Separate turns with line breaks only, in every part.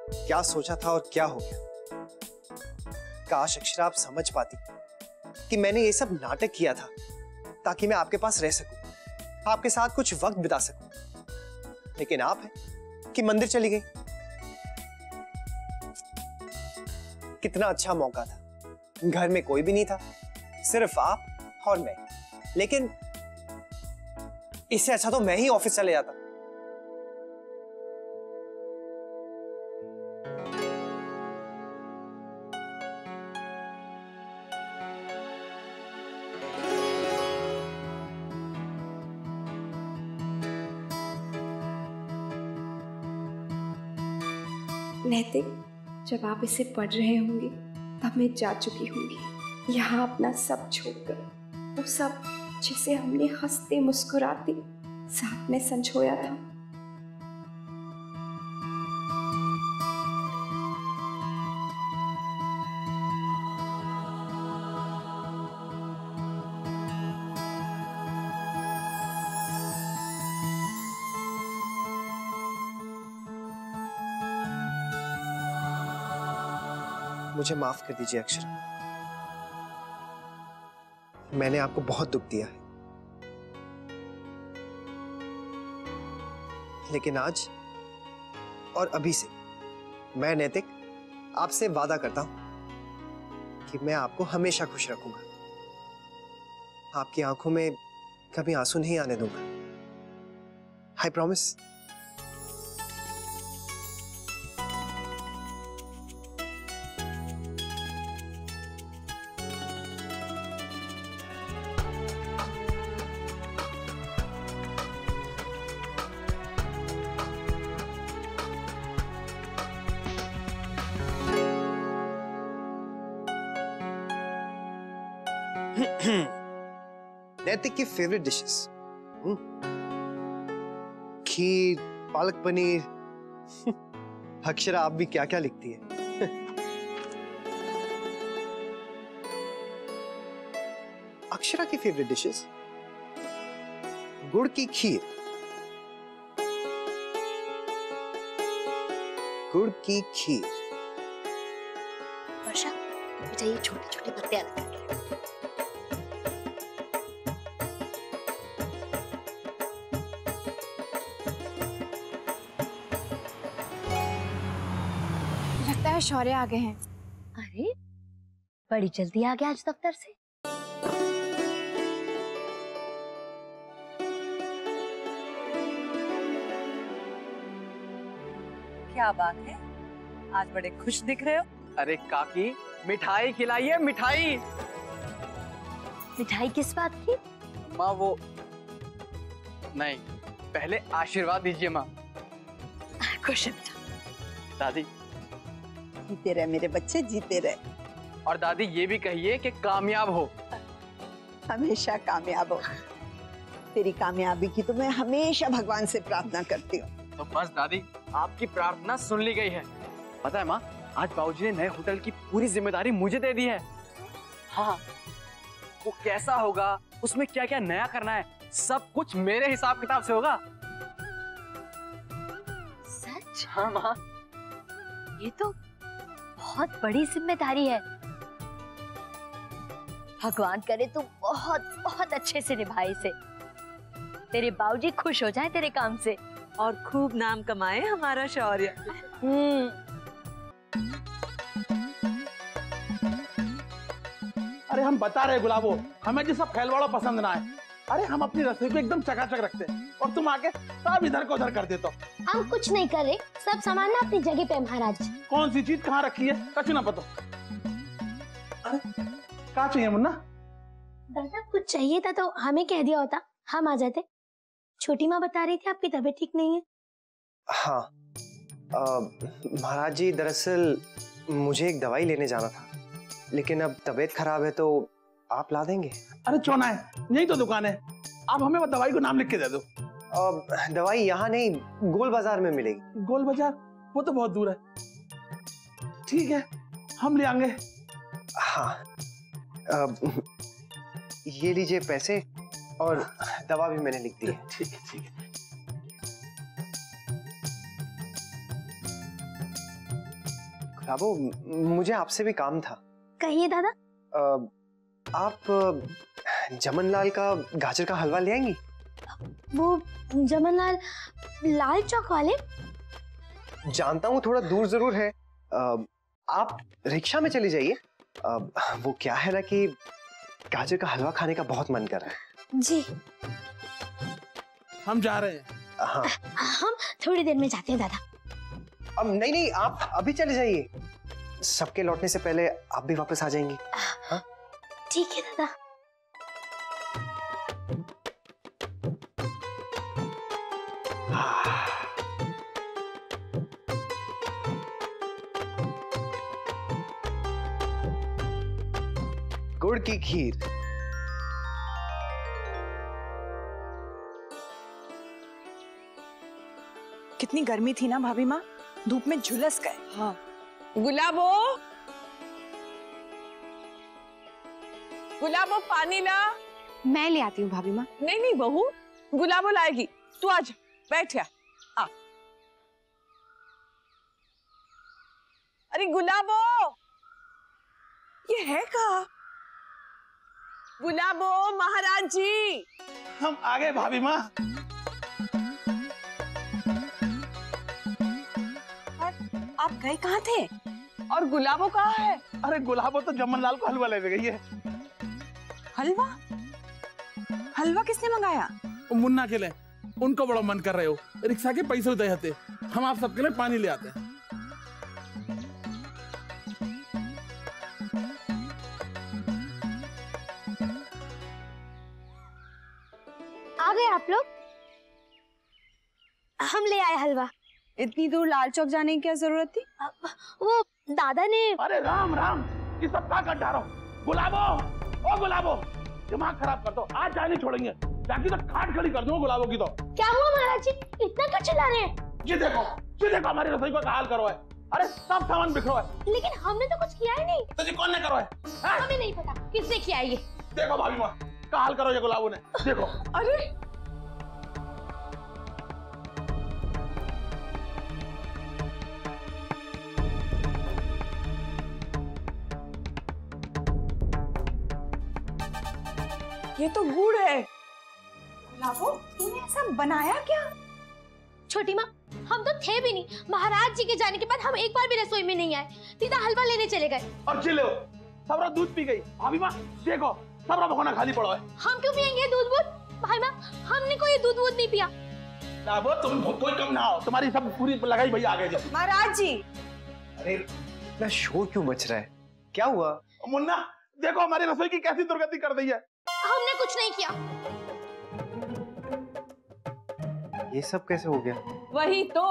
क्या सोचा था और क्या हो गया। काश अक्षरा आप समझ पाती कि मैंने ये सब नाटक किया था ताकि मैं आपके पास रह सकूं, आपके साथ कुछ वक्त बिता सकूं। लेकिन आप हैं कि मंदिर चली गई। कितना अच्छा मौका था, घर में कोई भी नहीं था, सिर्फ आप और मैं। लेकिन इससे अच्छा तो मैं ही ऑफिस चले जाता।
नैतिक, जब आप इसे पढ़ रहे होंगे तब मैं जा चुकी होंगी, यहाँ अपना सब छोड़कर, वो सब जिसे हमने हंसते मुस्कुराते साथ में संजोया था।
मुझे माफ कर दीजिए अक्षरा, मैंने आपको बहुत दुख दिया है। लेकिन आज और अभी से मैं नैतिक आपसे वादा करता हूं कि मैं आपको हमेशा खुश रखूंगा, आपकी आंखों में कभी आंसू नहीं आने दूंगा। I promise. नैतिक की फेवरेट डिशेस, खीर, पालक पनीर। अक्षरा आप भी क्या क्या लिखती है। अक्षरा की फेवरेट डिशेस, गुड़ की खीर, गुड़ की खीर।
वर्षा, बेटा ये छोटे छोटे पत्ते अलग कर लो।
लगता है शौर्य आ गए हैं।
अरे बड़ी जल्दी आ गया आज दफ्तर से।
क्या बात है, आज बड़े खुश दिख रहे हो।
अरे काकी, मिठाई खिलाइए, मिठाई।
मिठाई किस बात की?
माँ वो नहीं, पहले आशीर्वाद दीजिए माँ।
खुश है बेटा।
दादी।
जीते रहे मेरे बच्चे, जीते रहे।
और दादी ये भी कहिए कि कामयाब हो।
हमेशा कामयाब हो। तेरी कामयाबी की तो मैं हमेशा भगवान से प्रार्थना करती हूँ।
तो बस दादी, आपकी प्रार्थना सुन ली गई है। पता है माँ, आज बाबूजी ने नए होटल की पूरी जिम्मेदारी मुझे दे दी है। हाँ, वो कैसा होगा, उसमें क्या क्या नया करना है, सब कुछ मेरे हिसाब किताब से होगा।
सच?
हाँ माँ।
ये तो बहुत बड़ी जिम्मेदारी है। भगवान करे तू बहुत बहुत अच्छे से निभाए इसे। तेरे बाबूजी खुश हो जाए तेरे काम से
और खूब नाम कमाए हमारा शौर्य।
अरे हम बता रहे गुलाबो, हमें जिस सब फैलवाड़ा पसंद ना है। अरे हम अपनी रसोई को एकदम चकाचक रखते हैं और तुम आके सब इधर को उधर कर देते हो।
हम कुछ नहीं कर रहे, सब सामान ना अपनी जगह पे महाराज।
कौन सी चीज कहाँ रखी है कछु ना पता। अरे क्या चाहिए मुन्ना?
दादा कुछ चाहिए था तो हमें कह दिया होता, हम आ जाते। छोटी माँ बता रही थी आपकी तबीयत ठीक नहीं है।
हाँ महाराज जी, दरअसल मुझे एक दवाई लेने जाना था, लेकिन अब तबीयत खराब है तो आप ला देंगे?
अरे चौना है, यही तो दुकान है, आप हमें वो दवाई को नाम लिख के दे दो।
दवाई यहाँ नहीं, गोल बाजार में मिलेगी।
गोल बाजार? वो तो बहुत दूर है। ठीक है, हम ले आएंगे।
हाँ ये लीजिए पैसे और दवा भी मैंने लिख दी है।
ठीक है ठीक है।
गुलाबो, मुझे आपसे भी काम था।
कहिए दादा।
आप जमनलाल का गाजर का हलवा ले आएंगी?
वो जमनलाल लाल चौक वाले?
जानता हूँ थोड़ा दूर जरूर है। आप रिक्शा में चली जाइए। वो क्या है ना कि गाजर का हलवा खाने का बहुत मन कर रहा है।
जी।
हम जा रहे हैं।
हाँ।
हम थोड़ी देर में जाते हैं दादा।
अब नहीं नहीं, आप अभी चले जाइए। सबके लौटने से पहले आप भी वापस आ जाएंगी। हाँ?
ठीक है दादा।
गुड़ की खीर।
कितनी गर्मी थी ना भाभी माँ, धूप में झुलस गए।
हाँ। गुलाबो, गुलाबो पानी ला।
मैं ले आती हूँ भाभी माँ।
नहीं नहीं बहू, गुलाबो लाएगी। तू आज बैठ या। आ। अरे गुलाबो, ये है कहाँ? गुलाबो महाराज जी।
हम आ गए भाभी माँ।
आप गए कहाँ थे?
और गुलाबो कहाँ है?
अरे गुलाबो तो जमनलाल को हलवा लेने गई है।
हलवा? हलवा किसने मंगाया?
मुन्ना के लिए। उनको बड़ा मन कर रहे हो, रिक्शा के पैसे दे देते। हम आप सबके लिए पानी ले आते हैं।
आ गए आप लोग? हम ले आए हलवा।
इतनी दूर लाल चौक जाने की क्या जरूरत थी?
वो दादा ने।
अरे राम राम, ये सब क्या कर रहा हो? गुलाबो, ओ गुलाबो, दिमाग खराब कर दो। आज जाने छोड़ेंगे, जाके तो खाट खड़ी कर दूंगा गुलाबो की तो।
क्या हुआ महाराज जी, इतना क्यों चिल्ला रहे हैं?
ये देखो हमारी रसोई का हाल करो है। अरे सब सामान बिखरो है।
लेकिन हमने तो कुछ किया ही नहीं।
तो जी कौन ने करो है?
हमें नहीं पता किसने किया ये।
देखो भाभी माँ, का हाल करो ये गुलाबो ने। देखो।
अरे ये तो गुड़ है।
गुलाबो, तूने ऐसा बनाया क्या?
छोटी माँ, हम तो थे भी नहीं। महाराज जी के जाने के बाद हम एक बार भी रसोई में नहीं आए। सीधा हलवा लेने चले गए।
और चिल्लो, सबरा दूध पी गई। भाभी माँ देखो, सबरा भगोना खाली पड़ा है।
हम क्यों पियेंगे दूध वूध? भाई माँ, हमने कोई दूध वूध नहीं पिया।
गुलाबो तुम कोई कम ना हो, तुम्हारी सब पूरी लगाई भैया आ गए।
महाराज जी।
अरे इतना शोर क्यों मच रहा है? क्या हुआ?
मुन्ना देखो, हमारी रसोई की कैसी दुर्गति कर दी है।
हमने कुछ नहीं किया।
ये सब कैसे हो गया?
वही तो,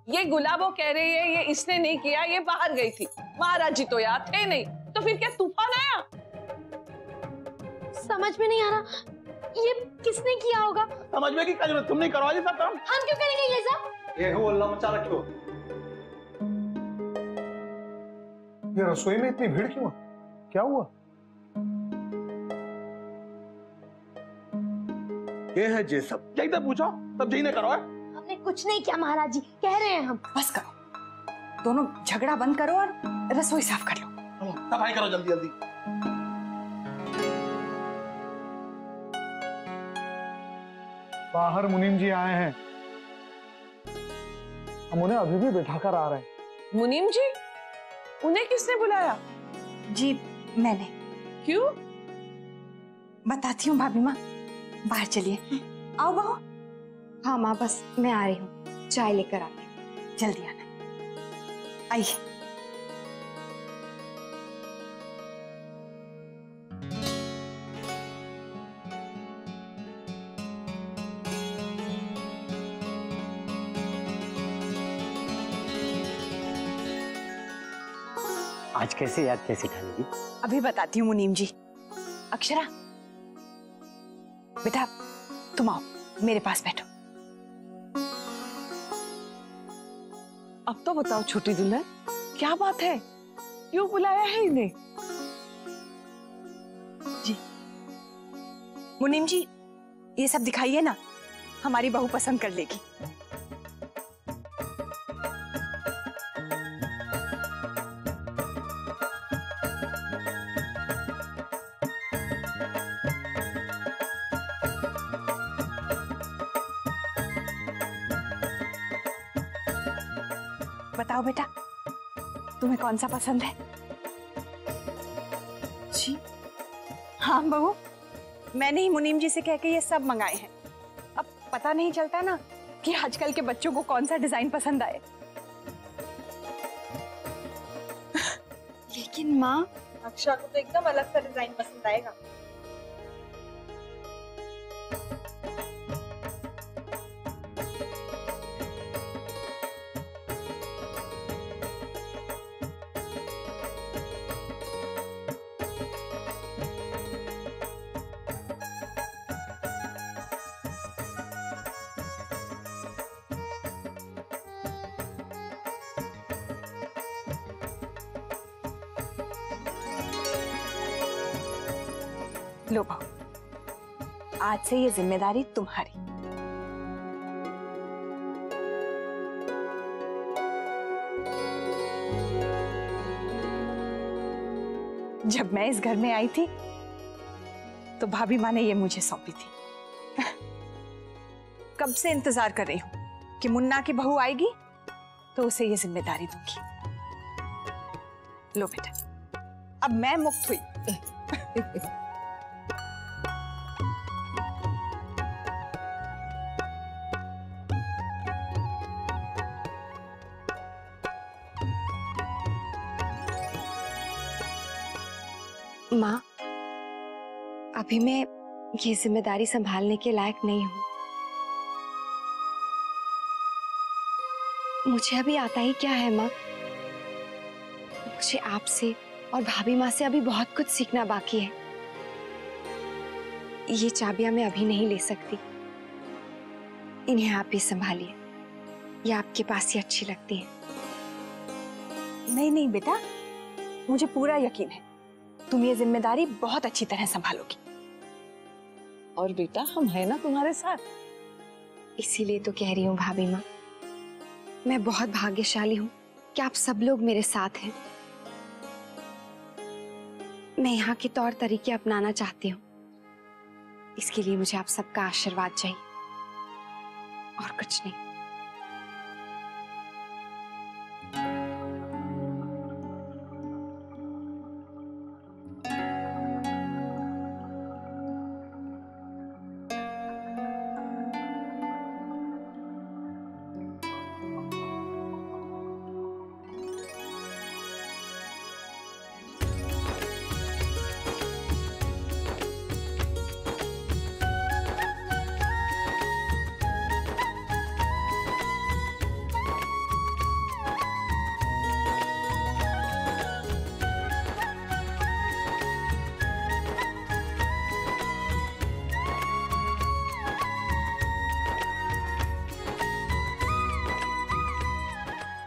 ये गुलाबो कह रही है ये इसने नहीं किया, ये बाहर गई थी। महाराज जी तो यार थे नहीं, तो फिर क्या तूफान आया?
समझ में नहीं आ रहा, ये किसने किया होगा?
समझ में की क्या जरूरत, तुम नहीं करवा ये सब काम।
हम क्यों करेंगे ये सब?
ये हो अल्लाह मचा रखो। ये रसोई में इतनी भीड़ क्यों है? क्या हुआ?
ये है जे सब, यही तो पूछो, सब यही ने करो है।
हमने कुछ नहीं किया महाराज जी, कह रहे हैं हम।
बस करो, दोनों झगड़ा बंद करो और रसोई साफ कर लो।
सफाई करो जल्दी जल्दी।
बाहर मुनीम जी आए हैं, हम उन्हें अभी भी बैठा कर आ रहे हैं।
मुनीम जी? उन्हें किसने बुलाया?
जी मैंने।
क्यों?
बताती हूँ भाभी माँ, बाहर चलिए। आओ बहू।
हाँ माँ, बस मैं आ रही हूँ, चाय लेकर आती हूँ।
जल्दी आना। आइए।
आज कैसे याद कैसे ठानी जी?
अभी बताती हूँ मुनीम जी। अक्षरा, बेटा तुम आओ, मेरे पास बैठो।
अब तो बताओ छोटी दुल्हन, क्या बात है? क्यों बुलाया है इन्हें?
जी मुनीम जी, ये सब दिखाइए ना, हमारी बहू पसंद कर लेगी। बताओ बेटा, तुम्हें कौन सा पसंद है?
जी
हाँ बहू, मैंने ही मुनीम जी से कह के ये सब मंगाए हैं। अब पता नहीं चलता ना कि आजकल के बच्चों को कौन सा डिजाइन पसंद आए।
लेकिन माँ,
अक्षा को तो एकदम अलग सा डिजाइन पसंद आएगा।
लो बहू, आज से ये जिम्मेदारी तुम्हारी। जब मैं इस घर में आई थी तो भाभी माँ ने ये मुझे सौंपी थी। कब से इंतजार कर रही हूं कि मुन्ना की बहू आएगी तो उसे ये जिम्मेदारी दूंगी। लो बेटा, अब मैं मुक्त हुई।
माँ, अभी मैं ये जिम्मेदारी संभालने के लायक नहीं हूँ। मुझे अभी आता ही क्या है माँ। मुझे आपसे और भाभी माँ से अभी बहुत कुछ सीखना बाकी है। ये चाबियां मैं अभी नहीं ले सकती, इन्हें आप ही संभालिए। ये आपके पास ही अच्छी लगती हैं।
नहीं नहीं बेटा, मुझे पूरा यकीन है तुम ये जिम्मेदारी बहुत अच्छी तरह संभालोगी।
और बेटा, हम है ना तुम्हारे साथ।
इसीलिए तो कह रही हूँ भाभी माँ, मैं बहुत भाग्यशाली हूँ कि आप सब लोग मेरे साथ हैं। मैं यहाँ के तौर तरीके अपनाना चाहती हूँ। इसके लिए मुझे आप सबका आशीर्वाद चाहिए, और कुछ नहीं।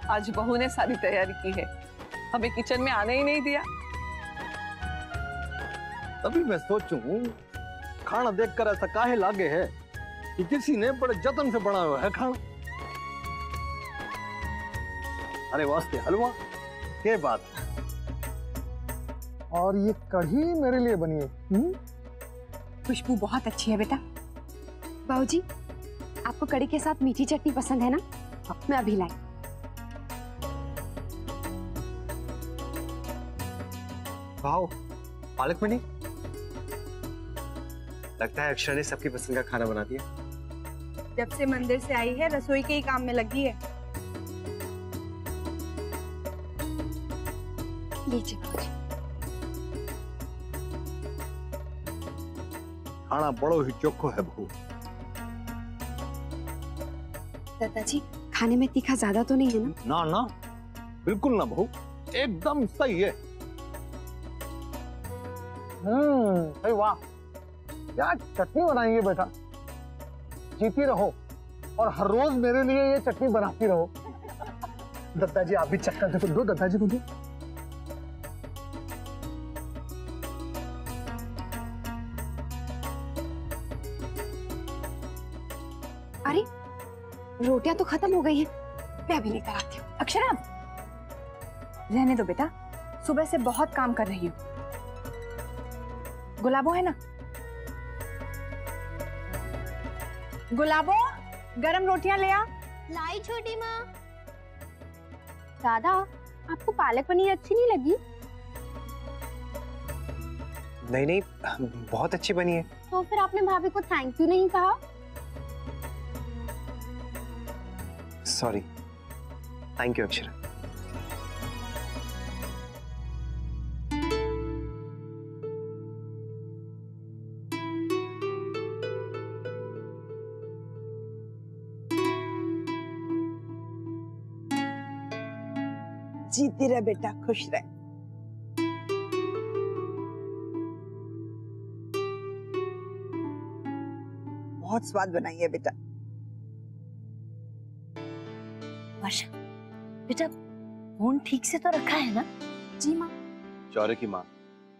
आज बहू ने सारी तैयारी की है, हमें किचन में आने ही नहीं दिया।
तभी मैं सोचूं खाना देखकर ऐसा काहे लागे है कि किसी ने बड़े जतन से बनाया हुआ है खाना। अरे वास्ते हलवा, क्या बात।
और ये कढ़ी मेरे लिए बनी है।
खुशबू बहुत अच्छी है बेटा।
बाबूजी, आपको कढ़ी के साथ मीठी चटनी पसंद है ना? मैं अभी लाई।
वाओ, पालक पनीर। लगता है अक्षरा ने सबकी पसंद का खाना बना दिया।
जब से मंदिर से आई है रसोई के ही काम में लगी है।
लीजिए बाबूजी।
खाना बड़ो ही चोखो है बहू।
दादाजी, खाने में तीखा ज्यादा तो नहीं है ना?
ना ना, बिल्कुल ना बहू, एकदम सही है।
अरे वाह, क्या चटनी बनाएंगे बेटा। जीती रहो और हर रोज मेरे लिए ये चटनी बनाती रहो। दत्ताजी, आप भी चक्कर देखो, दो दत्ताजी को दो।
अरे, रोटियां तो खत्म हो गई हैं। मैं अभी लेकर आती हूँ।
अक्षरा, रहने दो बेटा, सुबह से बहुत काम कर रही हूँ। गुलाबो है ना? गुलाबो, गरम रोटियां ले आ।
लाई छोटी माँ।
दादा, आपको पालक पनीर अच्छी नहीं लगी?
नहीं नहीं, बहुत अच्छी बनी है।
तो फिर आपने भाभी को थैंक यू नहीं कहा?
सॉरी। Thank you Akshara.
जीती रहे बेटा, खुश रहे। बहुत स्वाद बनाई है बेटा।
वर्षा, बेटा फोन ठीक से तो रखा है ना?
जी माँ।
शौर्य की माँ,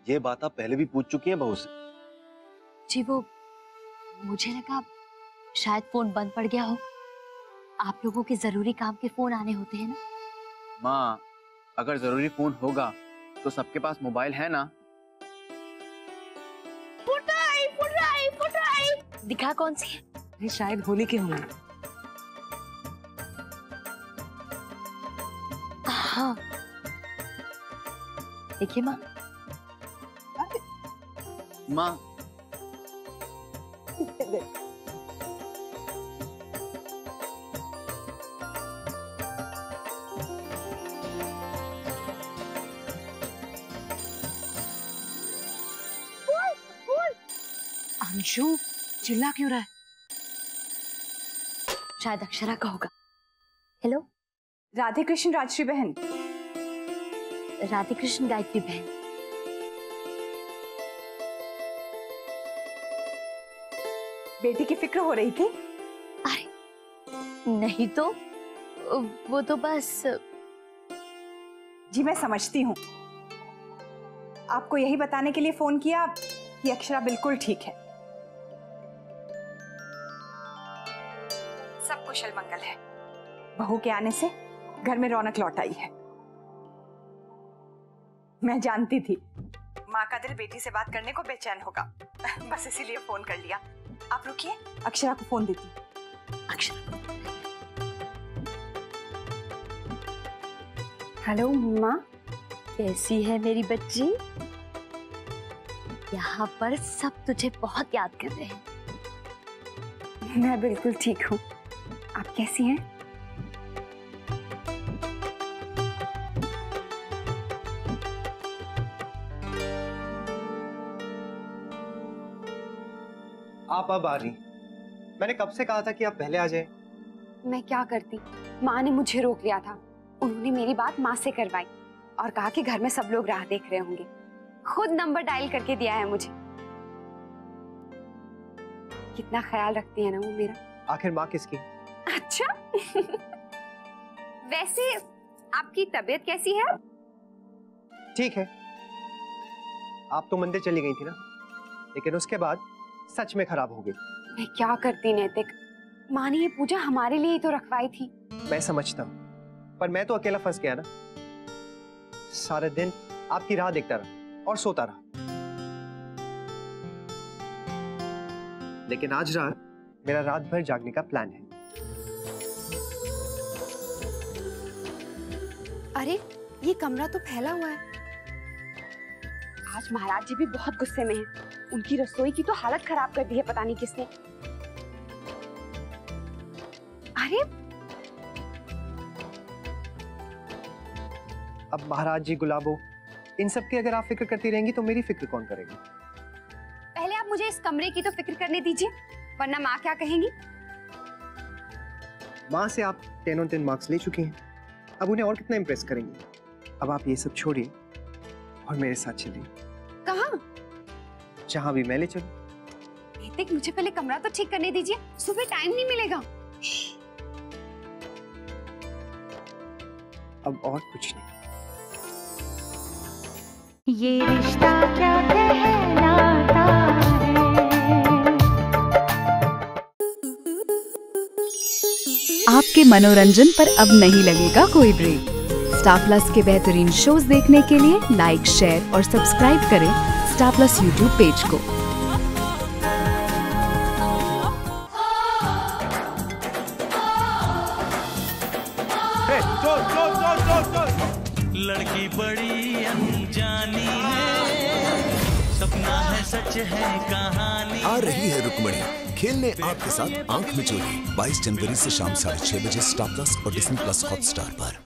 ये बात आप पहले भी पूछ चुकी हैं बहू से।
जी वो मुझे लगा शायद फोन बंद पड़ गया हो। आप लोगों के जरूरी काम के फोन आने होते हैं ना।
माँ, अगर जरूरी फोन होगा तो सबके पास मोबाइल है ना।
फुटाई फुटाई फुटाई दिखा कौन सी है?
ये शायद होली के होंगे।
हाँ देखिए माँ।
माँ
अंशु चिल्ला क्यों रहा है?
शायद अक्षरा का होगा। हेलो,
राधे कृष्ण राजश्री बहन।
राधे कृष्ण गायत्री बहन।
बेटी की फिक्र हो रही थी?
अरे नहीं तो, वो तो बस।
जी मैं समझती हूँ। आपको यही बताने के लिए फोन किया कि अक्षरा बिल्कुल ठीक है, सब कुशल मंगल है। बहू के आने से घर में रौनक लौट आई है। मैं जानती थी माँ का दिल बेटी से बात करने को बेचैन होगा, बस इसीलिए फोन कर लिया। आप रुकिए, अक्षरा को फोन देती हूँ।
अक्षरा।
हेलो माँ,
कैसी है मेरी बच्ची? यहाँ पर सब तुझे बहुत याद कर रहे हैं।
मैं बिल्कुल ठीक हूँ। आप कैसी हैं?
आप अब आ रही। मैंने कब से कहा था कि आप पहले आ जाएं।
मैं क्या करती, माँ ने मुझे रोक लिया था। उन्होंने मेरी बात माँ से करवाई और कहा कि घर में सब लोग राह देख रहे होंगे। खुद नंबर डायल करके दिया है मुझे। कितना ख्याल रखती है ना वो मेरा।
आखिर माँ किसकी?
अच्छा वैसे आपकी तबीयत कैसी है?
ठीक है। आप तो मंदिर चली गई थी ना, लेकिन उसके बाद सच में खराब हो गई।
मैं क्या करती नैतिक, माँ ने ये पूजा हमारे लिए ही तो रखवाई थी।
मैं समझता हूँ, पर मैं तो अकेला फंस गया ना। सारे दिन आपकी राह देखता रहा और सोता रहा। लेकिन आज रात मेरा रात भर जागने का प्लान है।
अरे ये कमरा तो फैला हुआ है। आज महाराज जी भी बहुत गुस्से में हैं। उनकी रसोई की तो हालत खराब कर दी है, पता नहीं किसने। अरे
अब महाराज जी, गुलाबो, इन सब की अगर आप फिक्र करती रहेंगी तो मेरी फिक्र कौन करेगी?
पहले आप मुझे इस कमरे की तो फिक्र करने दीजिए, वरना माँ क्या कहेंगी।
माँ से आप 10 on 10 मार्क्स ले चुकी हैं। अब उन्हें और कितना इम्प्रेस करेंगी? अब आप ये सब छोड़िए और मेरे साथ चलिए।
कहाँ?
जहाँ भी मैं ले चलूं।
नैतिक, मुझे पहले कमरा तो ठीक करने दीजिए, सुबह टाइम नहीं मिलेगा।
अब और कुछ नहीं।
ये रिश्ता क्या कहलाता है।
आपके मनोरंजन पर अब नहीं लगेगा कोई ब्रेक। स्टार प्लस के बेहतरीन शोज देखने के लिए लाइक, शेयर और सब्सक्राइब करें स्टार प्लस यूट्यूब पेज को।
चोर चोर चोर चोर चोर। लड़की बड़ी अनजानी है, सपना है सच है कहानी।
आ रही है रुक्मणी खेलने आपके साथ आंख मिचोली 22 जनवरी से शाम 6:30 बजे स्टार प्लस और डिज्नी प्लस हॉटस्टार पर।